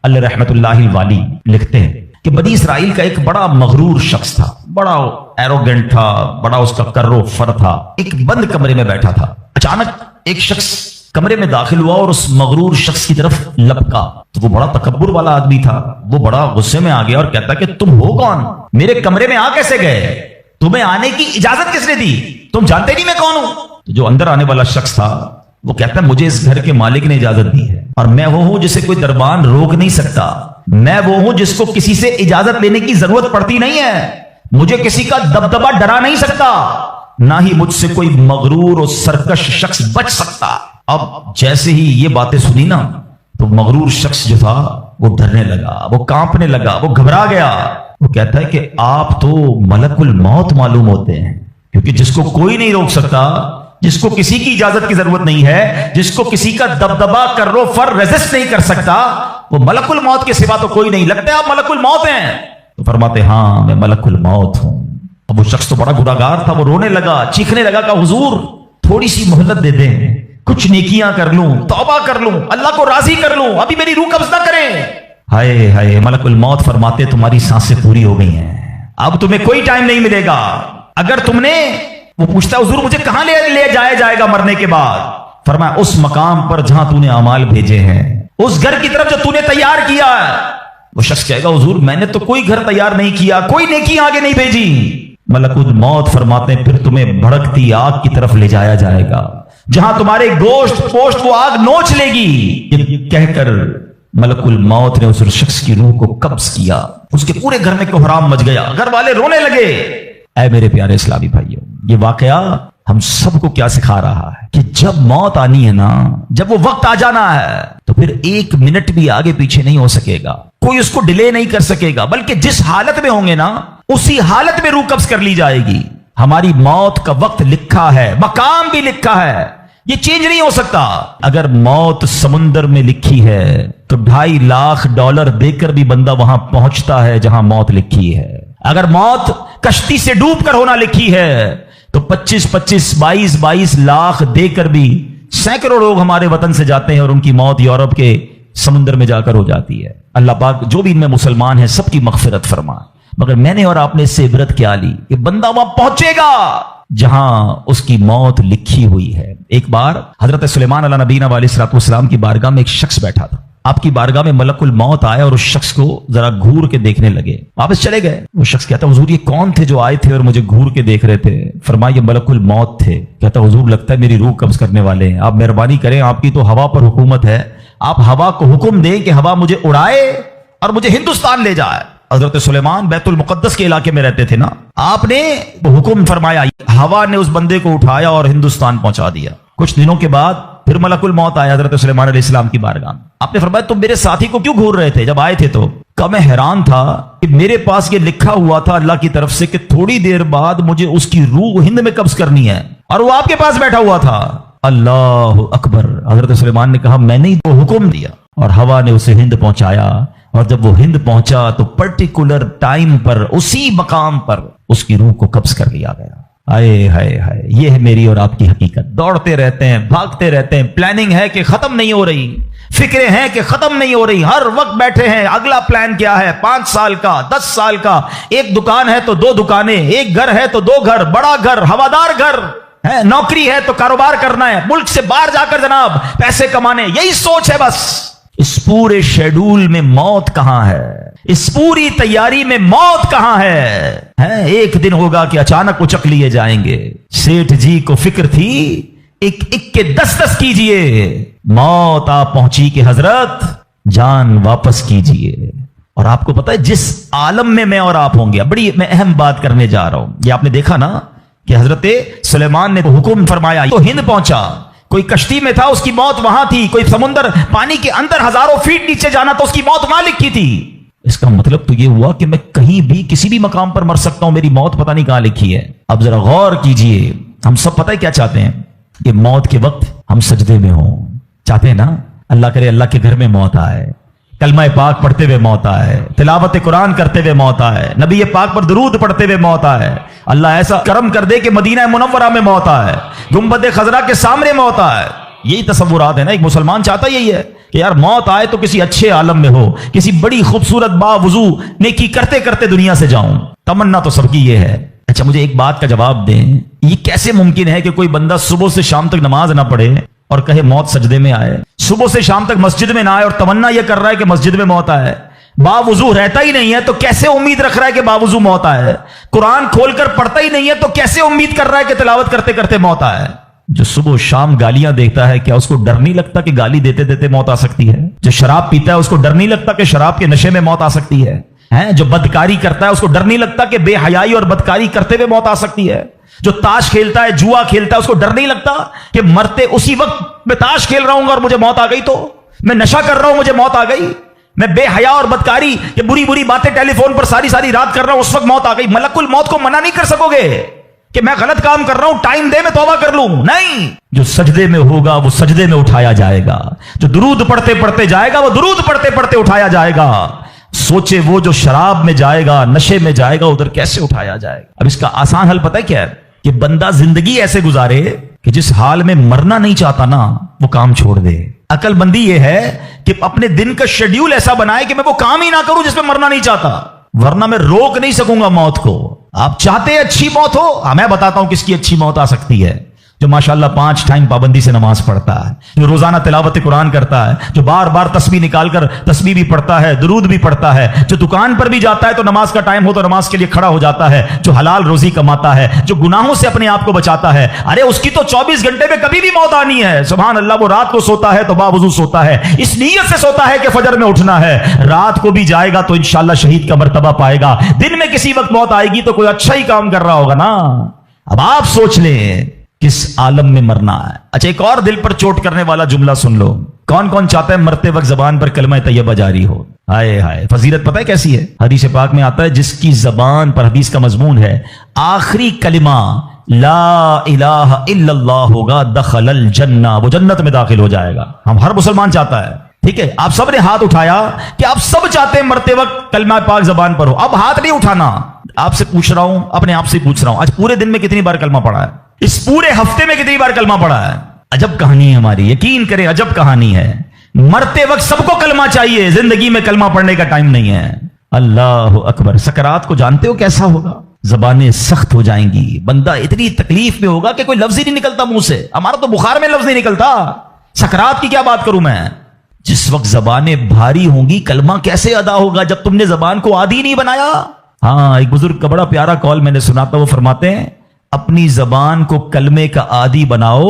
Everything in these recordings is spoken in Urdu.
اللہ رحمت اللہ الوالی لکھتے ہیں کہ بنی اسرائیل کا ایک بڑا مغرور شخص تھا، بڑا ایروگنٹ تھا، بڑا اس کا کر و فر تھا، ایک بند کمرے میں بیٹھا تھا۔ اچانک ایک شخص کمرے میں داخل ہوا اور اس مغرور شخص کی طرف لپکا تو وہ بڑا تکبر والا آدمی تھا، وہ بڑا غصے میں آ گیا اور کہتا کہ تم ہو کون؟ میرے کمرے میں آ کیسے گئے؟ تمہیں آنے کی اجازت کس نے دی؟ تم جانتے نہیں میں کون ہوں؟ جو اندر آنے والا شخص تھا وہ کہتا ہے مجھے اس گھر کے مالک نے اجازت دی ہے، اور میں وہ ہوں جسے کوئی دربان روک نہیں سکتا، میں وہ ہوں جس کو کسی سے اجازت لینے کی ضرورت پڑتی نہیں ہے، مجھے کسی کا دبدبا ڈرا نہیں سکتا، نہ ہی مجھ سے کوئی مغرور اور سرکش شخص بچ سکتا۔ اب جیسے ہی یہ باتیں سنی نا تو مغرور شخص جو تھا وہ ڈرنے لگا، وہ کانپنے لگا، وہ گھبرا گیا۔ وہ کہتا ہے کہ آپ تو ملک الموت معلوم ہوتے ہیں، کیونکہ جس کو کوئی نہیں روک سکتا، جس کو کسی کی اجازت کی ضرورت نہیں ہے، جس کو کسی کا دبدبا کر رو فر ریزسٹ نہیں کر سکتا، وہ ملک الموت کے سوا تو کوئی نہیں۔ لگتا ہے آپ ملک الموت ہیں؟ تو فرماتے ہاں میں ملک الموت ہوں۔ اب وہ شخص تو بڑا گناہگار تھا، وہ رونے لگا، چیخنے لگا کہ حضور تھوڑی سی مہلت دے دیں، کچھ نیکیاں کر لوں، توبہ کر لوں، اللہ کو راضی کر لوں، ابھی میری روح قبض نہ کریں۔ ہائے ہائے، ملک الموت فرماتے تمہاری سانسیں پوری ہو گئی ہیں، اب تمہیں کوئی ٹائم نہیں ملے گا۔ اگر تم نے، وہ پوچھتا ہے حضور مجھے کہاں لے جایا جائے گا مرنے کے بعد؟ فرمایا اس مقام پر جہاں تو نے اعمال بھیجے ہیں، اس گھر کی طرف جو تو نے تیار کیا ہے۔ وہ شخص کہے گا حضور میں نے تو کوئی گھر تیار نہیں کیا، کوئی نیکی آگے نہیں بھیجی۔ ملک الموت فرماتے ہیں پھر تمہیں بھڑکتی آگ کی طرف لے جایا جائے گا، جہاں تمہارے گوشت پوشت وہ آگ نوچ لے گی۔ یہ کہہ کر ملک الموت نے اس شخص کی روح کو قبض کیا، اس کے پورے گھر میں کوہرام مچ گیا، گھر والے رونے لگے۔ اے میرے پیارے اسلامی بھائیوں، یہ واقعہ ہم سب کو کیا سکھا رہا ہے کہ جب موت آنی ہے نا، جب وہ وقت آ جانا ہے تو پھر ایک منٹ بھی آگے پیچھے نہیں ہو سکے گا، کوئی اس کو ڈیلے نہیں کر سکے گا، بلکہ جس حالت میں ہوں گے نا اسی حالت میں روح قبض کر لی جائے گی۔ ہماری موت کا وقت لکھا ہے، مقام بھی لکھا ہے، یہ چینج نہیں ہو سکتا۔ اگر موت سمندر میں لکھی ہے تو $2.5 دے کر بھی بندہ وہاں پہنچتا ہے جہاں موت لکھی ہے۔ اگر موت کشتی سے ڈوب کر ہونا لکھی ہے تو 22 لاکھ دے کر بھی سینکڑوں لوگ ہمارے وطن سے جاتے ہیں اور ان کی موت یورپ کے سمندر میں جا کر ہو جاتی ہے۔ اللہ پاک جو بھی ان میں مسلمان ہیں سب کی مغفرت فرمائے۔ مگر میں نے اور آپ نے اس سے عبرت کیا لی کہ بندہ وہاں پہنچے گا جہاں اس کی موت لکھی ہوئی ہے۔ ایک بار حضرت سلیمان علیہ نبینا علیہ السلام کی بارگاہ میں ایک شخص بیٹھا تھا۔ آپ کی بارگاہ میں ملک الموت آیا اور اس شخص کو ذرا گھور کے دیکھنے لگے، واپس چلے گئے۔ وہ شخص کہتا حضور یہ کون تھے جو آئے تھے اور مجھے گھور کے دیکھ رہے تھے؟ فرمایا یہ ملک الموت تھے۔ کہتا حضور لگتا ہے میری روح قبض کرنے والے ہیں، آپ مہربانی کریں، آپ کی تو ہوا پر حکومت ہے، آپ ہوا کو حکم دیں کہ ہوا مجھے اڑائے اور مجھے ہندوستان لے جائے۔ حضرت سلیمان بیت المقدس کے علاقے میں رہتے تھے نا، آپ نے حکم فرمایا، ہوا نے اس بندے کو اٹھایا اور ہندوستان پہنچا دیا۔ کچھ دنوں کے بعد پھر ملک الموت آیا حضرت سلیمان علیہ السلام کی بارگاہ میں۔ آپ نے فرمایا تم میرے ساتھی کو کیوں گھور رہے تھے جب آئے تھے؟ تو کہ میں حیران تھا کہ میرے پاس یہ لکھا ہوا تھا اللہ کی طرف سے کہ تھوڑی دیر بعد مجھے اس کی روح ہند میں قبض کرنی ہے، اور وہ آپ کے پاس بیٹھا ہوا تھا۔ اللہ اکبر۔ حضرت سلیمان نے کہا میں نے تو حکم دیا اور ہوا نے اسے ہند پہنچایا، اور جب وہ ہند پہنچا تو پرٹیکولر ٹائم پر اسی مقام پر اس کی روح کو قبض کر لیا گیا۔ ہائے ہائے ہائے، یہ ہے میری اور آپ کی حقیقت۔ دوڑتے رہتے ہیں، بھاگتے رہتے ہیں، پلاننگ ہے کہ ختم نہیں ہو رہی، فکریں ہیں کہ ختم نہیں ہو رہی، ہر وقت بیٹھے ہیں اگلا پلان کیا ہے، 5 سال کا، 10 سال کا، ایک دکان ہے تو 2 دکانیں، ایک گھر ہے تو 2 گھر، بڑا گھر، ہوادار گھر ہے، نوکری ہے تو کاروبار کرنا ہے، ملک سے باہر جا کر جناب پیسے کمانے، یہی سوچ ہے بس۔ اس پورے شیڈول میں موت کہاں ہے؟ اس پوری تیاری میں موت کہاں ہے؟ ایک دن ہوگا کہ اچانک اچک لیے جائیں گے۔ سیٹھ جی کو فکر تھی ایک ایک کے 10 کیجئے، موت آپ پہنچی کہ حضرت جان واپس کیجئے۔ اور آپ کو پتا ہے جس عالم میں اور آپ ہوں گے، بڑی میں اہم بات کرنے جا رہا ہوں، یہ آپ نے دیکھا نا کہ حضرت سلیمان نے حکم فرمایا تو ہند پہنچا، کوئی کشتی میں تھا اس کی موت وہاں تھی، کوئی سمندر پانی کے اندر ہزاروں فیٹ نیچے جانا تو اس کی موت وہاں لکھی تھی۔ اس کا مطلب تو یہ ہوا کہ میں کہیں بھی کسی بھی مقام پر مر سکتا ہوں، میری موت پتہ نہیں کہاں لکھی ہے۔ اب ذرا غور کیجئے، ہم سب پتہ ہے کیا چاہتے ہیں کہ موت کے وقت ہم سجدے میں ہوں، چاہتے ہیں نا اللہ کرے اللہ کے گھر میں موت آئے، کلمہ پاک پڑھتے ہوئے موت آئے، تلاوت قرآن کرتے ہوئے موت آئے، نبی پاک پر درود پڑھتے ہوئے موت آئے، اللہ ایسا کرم کر دے کہ مدینہ منورہ میں موت آئے، گنبد خضرا کے سامنے موت آئے۔ یہی تصورات ہے نا، ایک مسلمان چاہتا یہی ہے کہ یار موت آئے تو کسی اچھے عالم میں ہو, کسی بڑی خوبصورت باوضو نیکی کرتے کرتے دنیا سے جاؤں. تمنا تو سب کی یہ ہے. اچھا مجھے ایک بات کا جواب دیں, یہ کیسے ممکن ہے کہ کوئی بندہ صبح سے شام تک نماز نہ پڑھے اور کہے موت سجدے میں آئے, صبح سے شام تک مسجد میں نہ آئے اور تمنا یہ کر رہا ہے کہ مسجد میں موت آئے, باوضو رہتا ہی نہیں ہے تو کیسے امید رکھ رہا ہے کہ باوضو موت آئے, قرآن کھول کر پڑھتا ہی نہیں ہے تو کیسے امید کر رہا ہے کہ تلاوت کرتے کرتے موت آئے. جو صبح شام گالیاں دیکھتا ہے کیا اس کو ڈر نہیں لگتا کہ گالی دیتے دیتے موت آ سکتی ہے؟ جو شراب پیتا ہے اس کو ڈر نہیں لگتا کہ شراب کے نشے میں موت آ سکتی ہے؟ جو بدکاری کرتا ہے اس کو ڈر نہیں لگتا کہ بے حیائی اور بدکاری کرتے ہوئے موت آ سکتی ہے؟ جو تاش کھیلتا ہے, جوا کھیلتا ہے, اس کو ڈر نہیں لگتا کہ مرتے اسی وقت میں تاش کھیل رہا ہوں گا اور مجھے موت آ گئی, تو میں نشہ کر رہا ہوں مجھے موت آ گئی, میں بے حیا اور بدکاری یہ بری بری باتیں ٹیلی فون پر ساری ساری رات کر رہا ہوں, اس وقت موت آ گئی. ملک الموت کو منع نہیں کر سکو گے کہ میں غلط کام کر رہا ہوں, ٹائم دے میں توبہ کر لوں. نہیں, جو سجدے میں ہوگا وہ سجدے میں اٹھایا جائے گا, جو درود پڑھتے پڑھتے جائے گا وہ درود پڑھتے پڑھتے اٹھایا جائے گا. سوچے وہ جو شراب میں جائے گا, نشے میں جائے گا, ادھر کیسے اٹھایا جائے گا؟ اب اس کا آسان حل پتہ ہے کیا ہے؟ کہ بندہ زندگی ایسے گزارے کہ جس حال میں مرنا نہیں چاہتا نا وہ کام چھوڑ دے. عقل بندی یہ ہے کہ اپنے دن کا شیڈیول ایسا بنائے کہ میں وہ کام ہی نہ کروں جس میں مرنا نہیں چاہتا, ورنہ میں روک نہیں سکوں گا موت کو. آپ چاہتے ہیں اچھی موت ہو؟ میں بتاتا ہوں کس کی اچھی موت آ سکتی ہے. جو ماشاءاللہ 5 ٹائم پابندی سے نماز پڑھتا ہے, جو روزانہ تلاوت قرآن کرتا ہے, جو بار بار تسبیح نکال کر تسبیح بھی پڑھتا ہے, درود بھی پڑھتا ہے, جو دکان پر بھی جاتا ہے تو نماز کا ٹائم ہو تو نماز کے لیے کھڑا ہو جاتا ہے, جو حلال روزی کماتا ہے, جو گناہوں سے اپنے آپ کو بچاتا ہے. ارے اس کی تو 24 گھنٹے میں کبھی بھی موت آنی ہے. سبحان اللہ, وہ رات کو سوتا ہے تو باوضو سوتا ہے, اس نیت سے سوتا ہے کہ فجر میں اٹھنا ہے. رات کو بھی جائے گا تو انشاءاللہ شہید کا مرتبہ پائے گا. دن میں کسی وقت موت آئے گی تو کوئی اچھا ہی کام کر رہا ہوگا نا. اب آپ سوچ لیں کس عالم میں مرنا ہے. اچھا ایک اور دل پر چوٹ کرنے والا جملہ سن لو. کون کون چاہتا ہے مرتے وقت زبان پر کلمہ طیبہ جاری ہو؟ ہائے ہائے, فضیلت پتہ ہے کیسی ہے؟ حدیث پاک میں آتا ہے جس کی زبان پر, حدیث کا مضمون ہے, آخری کلمہ لا الہ الا اللہ ہوگا, دخل الجنہ, وہ جنت میں داخل ہو جائے گا. ہر مسلمان چاہتا ہے. ٹھیک ہے, آپ سب نے ہاتھ اٹھایا کہ آپ سب چاہتے ہیں مرتے وقت کلمہ پاک زبان پر ہو. اب ہاتھ نہیں اٹھانا, آپ سے پوچھ رہا ہوں, اپنے آپ سے پوچھ رہا ہوں, آج پورے دن میں کتنی بار کلمہ پڑھا ہے؟ اس پورے ہفتے میں کتنی بار کلمہ پڑھا ہے؟ عجب کہانی ہے ہماری, یقین کریں عجب کہانی ہے. مرتے وقت سب کو کلمہ چاہیے, زندگی میں کلمہ پڑھنے کا ٹائم نہیں ہے. اللہ اکبر. سکرات کو جانتے ہو کیسا ہوگا؟ زبانیں سخت ہو جائیں گی, بندہ اتنی تکلیف میں ہوگا کہ کوئی لفظ ہی نہیں نکلتا منہ سے. ہمارا تو بخار میں لفظ نہیں نکلتا, سکرات کی کیا بات کروں میں. جس وقت زبانیں بھاری ہوں گی کلمہ کیسے ادا ہوگا جب تم نے زبان کو عادی نہیں بنایا. ہاں, ایک بزرگ کا بڑا پیارا کال میں نے سنا تھا, وہ فرماتے ہیں اپنی زبان کو کلمے کا عادی بناؤ,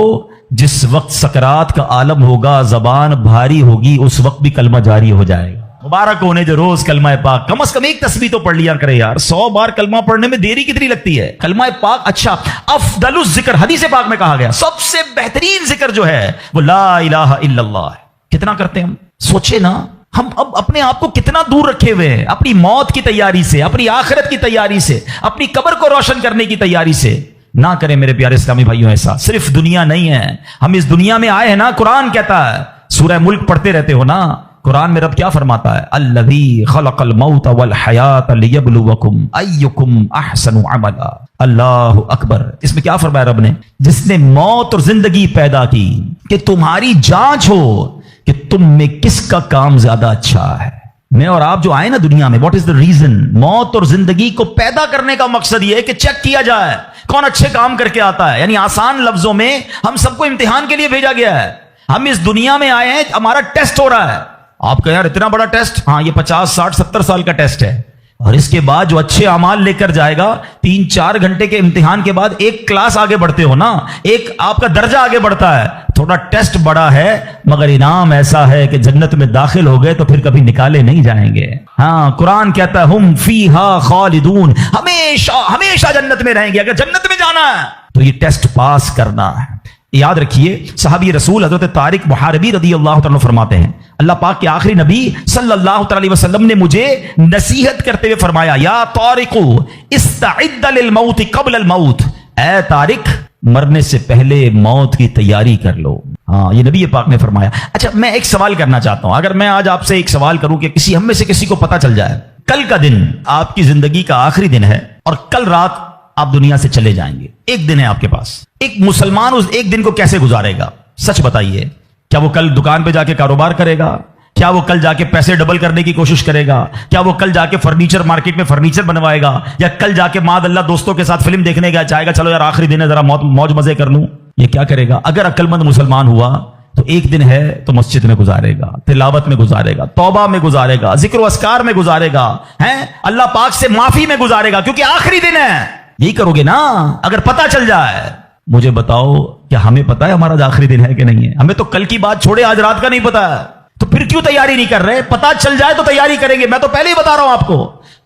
جس وقت سکرات کا عالم ہوگا زبان بھاری ہوگی اس وقت بھی کلمہ جاری ہو جائے گا. مبارک ہونے جو روز کلمہ پاک کم از کم ایک تسبیح تو پڑھ لیا کرے یار. 100 بار کلمہ پڑھنے میں دیری کتنی لگتی ہے؟ کلمہ پاک اچھا افضل الذکر, حدیث پاک میں کہا گیا سب سے بہترین ذکر جو ہے وہ لا الہ الا اللہ ہے. کتنا کرتے ہیں ہم؟ سوچے نا, ہم اب اپنے آپ کو کتنا دور رکھے ہوئے ہیں اپنی موت کی تیاری سے, اپنی آخرت کی تیاری سے, اپنی قبر کو روشن کرنے کی تیاری سے. نہ کریں میرے پیارے اسلامی بھائیوں ایسا. صرف دنیا نہیں ہے, ہم اس دنیا میں آئے ہیں نا. قرآن کہتا ہے, سورہ ملک پڑھتے رہتے ہو نا, قرآن میں رب کیا فرماتا ہے؟ الذی خلق الموت والحیات لیبلوکم ایکم احسن عملا. اللہ اکبر. اس میں کیا فرمایا رب نے؟ جس نے موت اور زندگی پیدا کی کہ تمہاری جانچ ہو کہ تم میں کس کا کام زیادہ اچھا ہے. میں اور آپ جو آئے نا دنیا میں, واٹ از دا ریزن؟ موت اور زندگی کو پیدا کرنے کا مقصد یہ ہے کہ چیک کیا جائے کون اچھے کام کر کے آتا ہے. یعنی آسان لفظوں میں ہم سب کو امتحان کے لیے بھیجا گیا ہے. ہم اس دنیا میں آئے ہیں, ہمارا ٹیسٹ ہو رہا ہے. آپ کا یار اتنا بڑا ٹیسٹ؟ ہاں, یہ 50 60 70 سال کا ٹیسٹ ہے. اور اس کے بعد جو اچھے اعمال لے کر جائے گا, 3-4 گھنٹے کے امتحان کے بعد ایک کلاس آگے بڑھتے ہو نا, ایک آپ کا درجہ آگے بڑھتا ہے. تھوڑا ٹیسٹ بڑا ہے مگر انعام ایسا ہے کہ جنت میں داخل ہو گئے تو پھر کبھی نکالے نہیں جائیں گے. ہاں, قرآن کہتا ہے ہم فیہا خالدون, ہمیشہ ہمیشہ جنت میں رہیں گے. اگر جنت میں جانا ہے تو یہ ٹیسٹ پاس کرنا ہے. یاد رکھیے, صحابی رسول حضرت طارق محاربی رضی اللہ تعالیٰ فرماتے ہیں, اللہ پاک کے آخری نبی صلی اللہ علیہ وسلم نے مجھے نصیحت کرتے ہوئے فرمایا, یا طارق استعد للموت قبل الموت, اے طارق مرنے سے پہلے موت کی تیاری کر لو. ہاں, یہ نبی پاک نے فرمایا. اچھا, میں ایک سوال کرنا چاہتا ہوں. اگر میں آج آپ سے ایک سوال کروں کہ کسی ہم میں سے کسی کو پتا چل جائے کل کا دن آپ کی زندگی کا آخری دن ہے اور کل رات آپ دنیا سے چلے جائیں گے, ایک دن ہے آپ کے پاس, ایک مسلمان اس ایک دن کو کیسے گزارے گا؟ سچ بتائیے. کیا وہ کل دکان پہ جا کے کاروبار کرے گا؟ کیا وہ کل جا کے پیسے ڈبل کرنے کی کوشش کرے گا؟ کیا وہ کل جا کے فرنیچر مارکیٹ میں فرنیچر بنوائے گا؟ یا کل جا کے معاذ اللہ دوستوں کے ساتھ فلم دیکھنے گا چاہے گا چلو یار آخری دن ہے ذرا موج مزے کر لوں؟ یہ کیا کرے گا؟ اگر عقل مند مسلمان ہوا تو ایک دن ہے تو مسجد میں گزارے گا، تلاوت میں گزارے گا، توبہ میں گزارے گا، ذکر و اذکار میں گزارے گا، اللہ پاک سے معافی میں گزارے گا، کیونکہ آخری دن ہے۔ یہی کرو گے نا اگر پتہ چل جائے۔ مجھے بتاؤ کیا ہمیں پتا ہے ہمارا آخری دن ہے کہ نہیں ہے؟ ہمیں تو کل کی بات چھوڑے آج رات کا نہیں پتا ہے، تو پھر کیوں تیاری نہیں کر رہے؟ پتا چل جائے تو تیاری کریں گے۔ میں تو پہلے ہی بتا رہا ہوں آپ کو،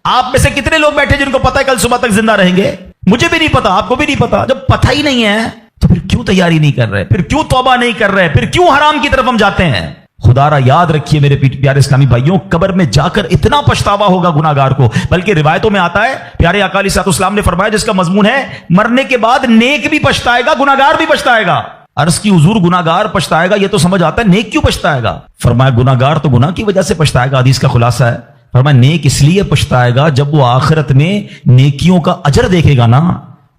آپ میں سے کتنے لوگ بیٹھے جن کو پتا ہے کل صبح تک زندہ رہیں گے؟ مجھے بھی نہیں پتا، آپ کو بھی نہیں پتا۔ جب پتہ ہی نہیں ہے تو پھر کیوں تیاری نہیں کر رہے؟ پھر کیوں توبہ نہیں کر رہے؟ پھر کیوں حرام کی طرف ہم جاتے ہیں؟ خدا را یاد رکھیے میرے پیارے اسلامی بھائیوں، قبر میں جا کر اتنا پچھتاوا ہوگا گناہگار کو، بلکہ روایتوں میں آتا ہے پیارے آقا علیہ الصلوۃ والسلام نے فرمایا جس کا مضمون ہے مرنے کے بعد نیک بھی پچھتائے گا گناہگار بھی پچھتائے گا۔ عرض کی حضور گناہگار پچھتائے گا یہ تو سمجھ آتا ہے، نیک کیوں پچھتائے گا؟ فرمایا گناہگار تو گناہ کی وجہ سے پچھتائے گا، حدیث کا خلاصہ ہے۔ فرمایا نیک اس لیے پچھتائے گا جب وہ آخرت میں نیکیوں کا اجر دیکھے گا نا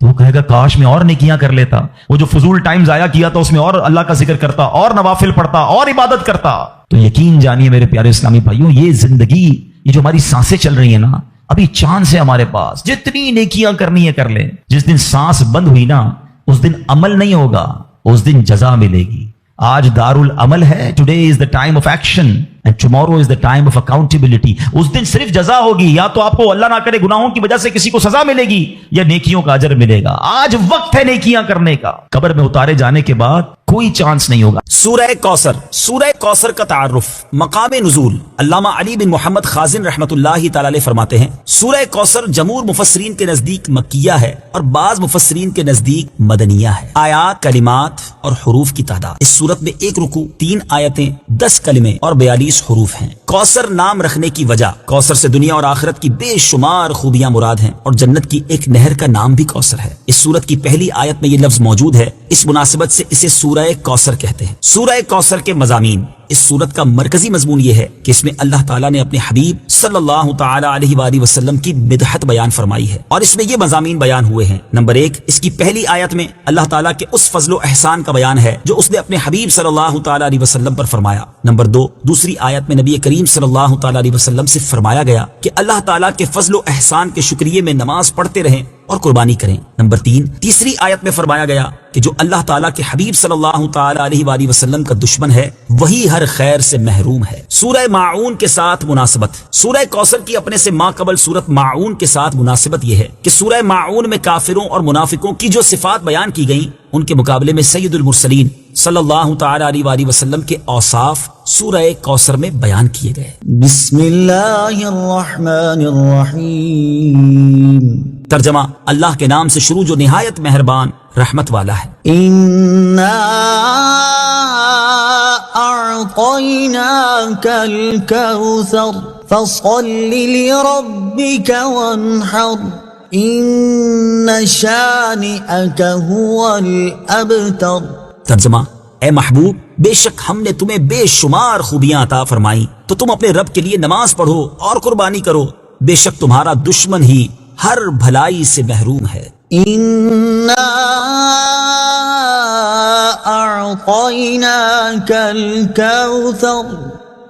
تو وہ کہے گا کاش میں اور نیکیاں کر لیتا، وہ جو فضول ٹائم ضائع کیا تھا اس میں اور اللہ کا ذکر کرتا، اور نوافل پڑھتا، اور عبادت کرتا۔ تو یقین جانیے میرے پیارے اسلامی بھائیوں، یہ زندگی، یہ جو ہماری سانسیں چل رہی ہیں نا، ابھی چاند سے ہمارے پاس جتنی نیکیاں کرنی ہے کر لیں۔ جس دن سانس بند ہوئی نا اس دن عمل نہیں ہوگا، اس دن جزا ملے گی۔ آج دار العمل ہے، today is the time of action and tomorrow is the time of accountability. اس دن صرف جزا ہوگی، یا تو آپ کو اللہ نہ کرے گناہوں کی وجہ سے کسی کو سزا ملے گی یا نیکیوں کا اجر ملے گا۔ آج وقت ہے نیکیاں کرنے کا، قبر میں اتارے جانے کے بعد کوئی چانس نہیں ہوگا۔ سورہ کوثر، سورہ کوثر کا تعارف، مقام نزول، علامہ علی بن محمد خازن رحمۃ اللہ تعالی علیہ فرماتے ہیں سورہ کوثر جمہور مفسرین کے نزدیک مکیہ ہے اور بعض مفسرین کے نزدیک مدنیہ ہے۔ آیات، کلمات اور حروف کی تعداد، اس سورت میں 1 رکوع، 3 آیتیں، 10 کلمے اور 42 حروف ہیں۔ کوثر نام رکھنے کی وجہ، کوثر سے دنیا اور آخرت کی بے شمار خوبیاں مراد ہیں اور جنت کی ایک نہر کا نام بھی کوثر ہے۔ اس سورت کی پہلی آیت میں یہ لفظ موجود ہے، اس مناسبت سے اسے سورہ کوثر کہتے ہیں۔ سورہ کوثر کے مضامین، اس سورت کا مرکزی مضمون یہ ہے کہ اس میں اللہ تعالیٰ نے اپنے حبیب صلی اللہ تعالی علیہ وآلہ وسلم کی مدحت بیان فرمائی ہے، اور اس میں یہ مضامین بیان ہوئے ہیں۔ نمبر 1، اس کی پہلی آیت میں اللہ تعالیٰ کے اس فضل و احسان کا بیان ہے جو اس نے اپنے حبیب صلی اللہ تعالی علیہ وسلم پر فرمایا۔ نمبر 2، دوسری آیت میں نبی کریم صلی اللہ تعالی علیہ وسلم سے فرمایا گیا کہ اللہ تعالیٰ کے فضل و احسان کے شکریے میں نماز پڑھتے رہیں اور قربانی کریں۔ نمبر 3، تیسری آیت میں فرمایا گیا کہ جو اللہ تعالیٰ کے حبیب صلی اللہ تعالی علیہ وآلہ وسلم کا دشمن ہے وہی ہر خیر سے محروم ہے۔ سورہ ماعون کے ساتھ مناسبت، سورہ کوثر کی اپنے سے ما قبل سورت ماعون کے ساتھ مناسبت یہ ہے کہ سورہ ماعون میں کافروں اور منافقوں کی جو صفات بیان کی گئیں ان کے مقابلے میں سید المرسلین صلی اللہ تعالی علیہ وآلہ وسلم کے اوصاف سورہ کوثر میں بیان کیے گئے۔ بسم اللہ الرحمن الرحیم۔ ترجمہ، اللہ کے نام سے شروع جو نہایت مہربان رحمت والا ہے۔ اِنَّا أَعْطَيْنَاكَ الْكَوْثَرَ فَصَلِّ لِرَبِّكَ وَانْحَرْ إِنَّ شَانِئَكَ هُوَ الْأَبْتَرُ۔ ترجمہ، اے محبوب، بے شک ہم نے تمہیں بے شمار خوبیاں عطا فرمائیں تو تم اپنے رب کے لیے نماز پڑھو اور قربانی کرو، بے شک تمہارا دشمن ہی ہر بھلائی سے محروم ہے۔ اِنَّا أَعْطَيْنَاكَ الْكَوْثَرَ۔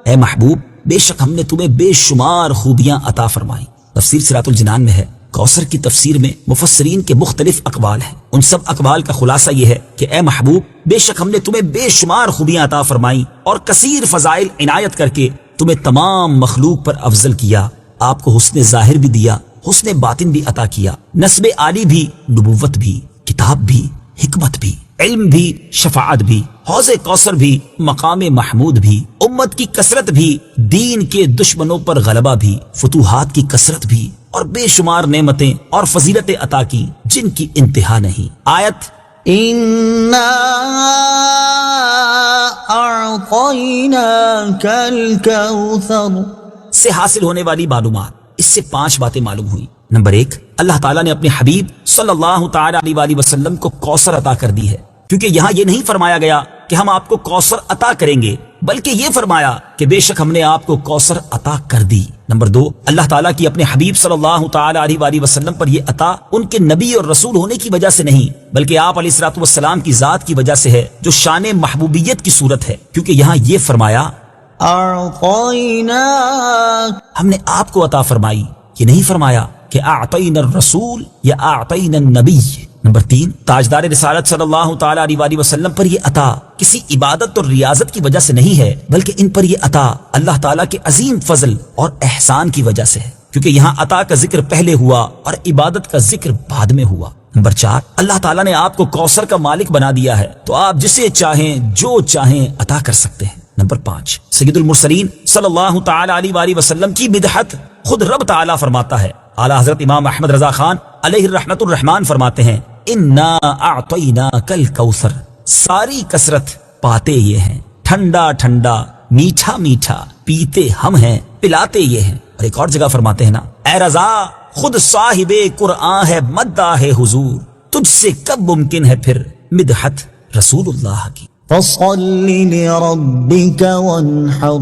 اے محبوب، بے شک ہم نے تمہیں بے شمار خوبیاں عطا فرمائیں۔ تفسیر صراط الجنان میں ہے، کوثر کی تفسیر میں مفسرین کے مختلف اقوال ہیں، ان سب اقوال کا خلاصہ یہ ہے کہ اے محبوب، بے شک ہم نے تمہیں بے شمار خوبیاں عطا فرمائیں اور کثیر فضائل عنایت کر کے تمہیں تمام مخلوق پر افضل کیا، آپ کو حسن ظاہر بھی دیا، حسن باطن بھی عطا کیا، نسب عالی بھی، نبوت بھی، کتاب بھی، حکمت بھی، علم بھی، شفاعت بھی، حوض کوثر بھی، مقام محمود بھی، امت کی کثرت بھی، دین کے دشمنوں پر غلبہ بھی، فتوحات کی کثرت بھی، اور بے شمار نعمتیں اور فضیلتیں عطا کی جن کی انتہا نہیں۔ آیت اِنَّا أَعْطَيْنَاكَ الْكَوْثَرَ سے حاصل ہونے والی معلومات، اس سے 5 باتیں معلوم ہوئی۔ نمبر 1، اللہ تعالیٰ نے اپنے حبیب صلی اللہ تعالی علیہ وآلہ وسلم کو کوثر عطا کر دی ہے، کیونکہ یہاں یہ نہیں فرمایا گیا کہ ہم آپ کو کوثر عطا کریں گے، بلکہ یہ فرمایا کہ بے شک ہم نے آپ کو کوثر عطا کر دی۔ نمبر 2، اللہ تعالیٰ کی اپنے حبیب صلی اللہ تعالی علیہ وآلہ وسلم پر یہ عطا ان کے نبی اور رسول ہونے کی وجہ سے نہیں، بلکہ آپ علیہ الصلوۃ والسلام کی ذات کی وجہ سے ہے، جو شان محبوبیت کی صورت ہے، کیونکہ یہاں یہ فرمایا أعطيناك ہم نے آپ کو عطا فرمائی، یہ نہیں فرمایا کہ اعطینا الرسول یا اعطینا النبی۔ نمبر 3، تاجدار رسالت صلی اللہ تعالی علیہ وآلہ وسلم پر یہ عطا کسی عبادت اور ریاضت کی وجہ سے نہیں ہے، بلکہ ان پر یہ عطا اللہ تعالیٰ کے عظیم فضل اور احسان کی وجہ سے ہے، کیونکہ یہاں عطا کا ذکر پہلے ہوا اور عبادت کا ذکر بعد میں ہوا۔ نمبر 4، اللہ تعالیٰ نے آپ کو کوثر کا مالک بنا دیا ہے، تو آپ جسے چاہیں جو چاہیں عطا کر سکتے ہیں۔ نمبر 5، سید المرسلین صلی اللہ تعالی علیہ وآلہ وسلم کی مدحت خود رب تعالیٰ فرماتا ہے۔ اعلیٰ حضرت امام احمد رضا خان علیہ الرحمت الرحمان فرماتے ہیں، انا اعطیناک الکوثر، ساری کثرت پاتے یہ ہیں، ٹھنڈا ٹھنڈا میٹھا میٹھا پیتے ہم ہیں، پلاتے یہ ہیں۔ اور ایک اور جگہ فرماتے ہیں نا، اے رضا خود صاحب قرآن ہے، مداح ہے حضور، تجھ سے کب ممکن ہے پھر مدحت رسول اللہ کی۔ فصل لربك وانحر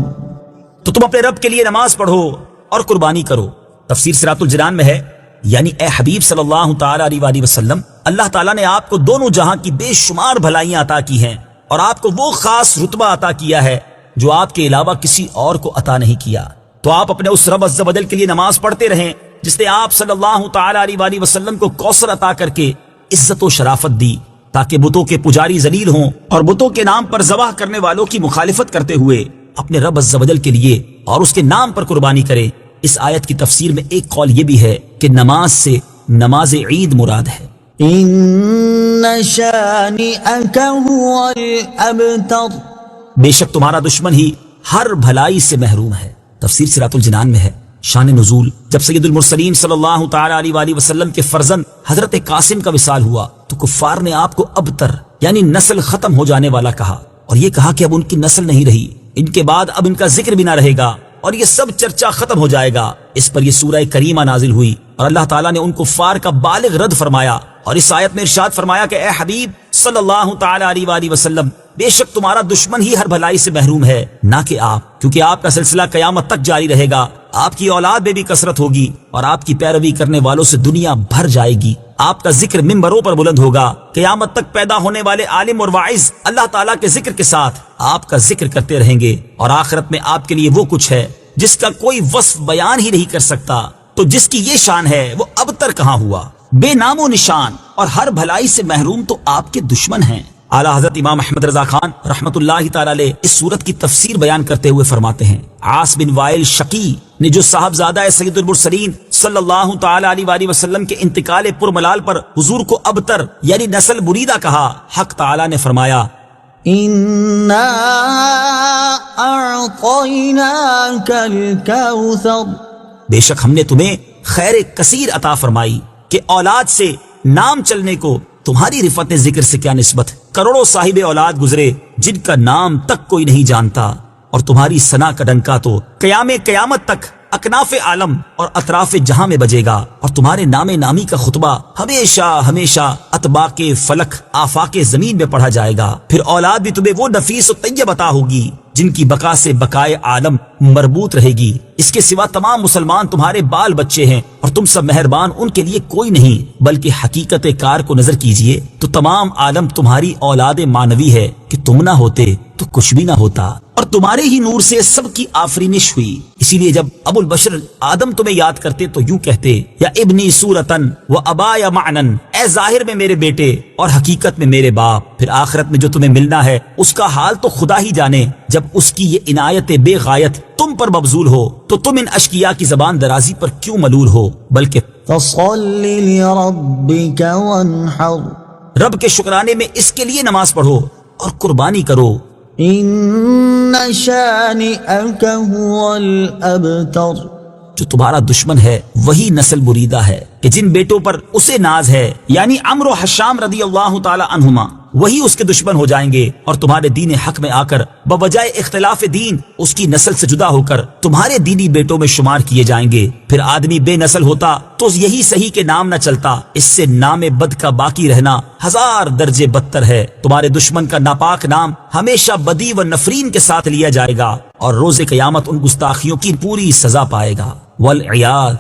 تو تم اپنے رب کے لیے نماز پڑھو اور قربانی کرو۔ تفسیر صراط الجنان میں ہے، یعنی اے حبیب صلی اللہ تعالی علیہ وآلہ وسلم، اللہ تعالیٰ نے آپ کو دونوں جہاں کی بے شمار بھلائیاں عطا کی ہیں، اور آپ کو وہ خاص رتبہ عطا کیا ہے جو آپ کے علاوہ کسی اور کو عطا نہیں کیا۔ تو آپ اپنے اس رب عز و جل کے لیے نماز پڑھتے رہیں جس نے آپ صلی اللہ تعالی علیہ وآلہ وسلم کو کوثر عطا کر کے عزت و شرافت دی، تاکہ بتوں کے پجاری ذلیل ہوں اور بتوں کے نام پر ذبح کرنے والوں کی مخالفت کرتے ہوئے اپنے رب عز و جل کے لیے اور اس کے نام پر قربانی کرے۔ اس آیت کی تفسیر میں ایک قول یہ بھی ہے کہ نماز سے نماز عید مراد ہے۔ إن شانئك هو الأبتر بے شک تمہارا دشمن ہی ہر بھلائی سے محروم ہے۔ تفسیر صراط الجنان میں ہے۔ شان نزول، جب سید المرسلین صلی اللہ تعالی علیہ وآلہ وسلم کے فرزند حضرت قاسم کا وصال ہوا تو کفار نے آپ کو ابتر یعنی نسل ختم ہو جانے والا کہا، اور یہ کہا کہ اب ان کی نسل نہیں رہی، ان کے بعد اب ان کا ذکر بھی نہ رہے گا اور یہ سب چرچا ختم ہو جائے گا۔ اس پر یہ سورہ کریمہ نازل ہوئی اور اللہ تعالیٰ نے ان کفار کا بالغ رد فرمایا، اور اس آیت میں ارشاد فرمایا کہ اے حبیب صلی اللہ تعالی علیہ وآلہ وسلم، بے شک تمہارا دشمن ہی ہر بھلائی سے محروم ہے، نہ کہ آپ، کیونکہ آپ کا سلسلہ قیامت تک جاری رہے گا، آپ کی اولاد میں بھی کثرت ہوگی اور آپ کی پیروی کرنے والوں سے دنیا بھر جائے گی۔ آپ کا ذکر منبروں پر بلند ہوگا، قیامت تک پیدا ہونے والے عالم اور واعظ اللہ تعالیٰ کے ذکر کے ساتھ آپ کا ذکر کرتے رہیں گے، اور آخرت میں آپ کے لیے وہ کچھ ہے جس کا کوئی وصف بیان ہی نہیں کر سکتا۔ تو جس کی یہ شان ہے وہ ابتر کہاں ہوا، بے نام و نشان اور ہر بھلائی سے محروم تو آپ کے دشمن ہیں۔ اعلیٰ حضرت امام احمد رضا خان رحمت اللہ تعالی علیہ اس صورت کی تفسیر بیان کرتے ہوئے فرماتے ہیں، عاص بن وائل شقی نے جو صاحبزادہ سید المرسلین صلی اللہ تعالی علیہ وآلہ وسلم کے انتقال پرملال پر حضور کو ابتر یعنی نسل بریدہ کہا، حق تعالی نے فرمایا إنا أعطيناك الكوثر بے شک ہم نے تمہیں خیر کثیر عطا فرمائی، کہ اولاد سے نام چلنے کو تمہاری رفت ذکر سے کیا نسبت، کروڑوں صاحب اولاد گزرے جن کا نام تک کوئی نہیں جانتا، اور تمہاری ثنا کا ڈنکا تو قیامت تک اکناف عالم اور اطراف جہاں میں بجے گا، اور تمہارے نام نامی کا خطبہ ہمیشہ ہمیشہ اطباق فلک آفاق زمین میں پڑھا جائے گا۔ پھر اولاد بھی تمہیں وہ نفیس و طیب عطا ہوگی جن کی بقا سے بقائے عالم مربوط رہے گی۔ اس کے سوا تمام مسلمان تمہارے بال بچے ہیں، اور تم سب مہربان ان کے لیے کوئی نہیں، بلکہ حقیقت کار کو نظر کیجئے تو تمام عالم تمہاری اولاد مانوی ہے، کہ تم نہ ہوتے تو کچھ بھی نہ ہوتا، اور تمہارے ہی نور سے سب کی آفرینش ہوئی۔ اسی لیے جب ابو البشر آدم تمہیں یاد کرتے تو یوں کہتے، یا ابنی صورتن و ابا یا معنن، اے ظاہر میں میرے بیٹے اور حقیقت میں میرے باپ۔ پھر آخرت میں جو تمہیں ملنا ہے اس کا حال تو خدا ہی جانے، جب اس کی یہ عنایت بے غایت تم پر مبذول ہو تو تم ان اشقیاء کی زبان درازی پر کیوں ملول ہو، بلکہ فصل لربك وانحر رب کے شکرانے میں اس کے لیے نماز پڑھو اور قربانی کرو۔ إن شانئك هو الأبتر جو تمہارا دشمن ہے وہی نسل بریدہ ہے، کہ جن بیٹوں پر اسے ناز ہے، یعنی عمرو و حشام رضی اللہ تعالی عنہما، وہی اس کے دشمن ہو جائیں گے اور تمہارے دین حق میں آ کر بوجائے اختلاف دین اس کی نسل سے جدا ہو کر تمہارے دینی بیٹوں میں شمار کیے جائیں گے۔ پھر آدمی بے نسل ہوتا تو یہی صحیح کے نام نہ چلتا، اس سے نام بد کا باقی رہنا 1000 درجے بدتر ہے۔ تمہارے دشمن کا ناپاک نام ہمیشہ بدی و نفرین کے ساتھ لیا جائے گا اور روز قیامت ان گستاخیوں کی پوری سزا پائے گا۔ والعیاذ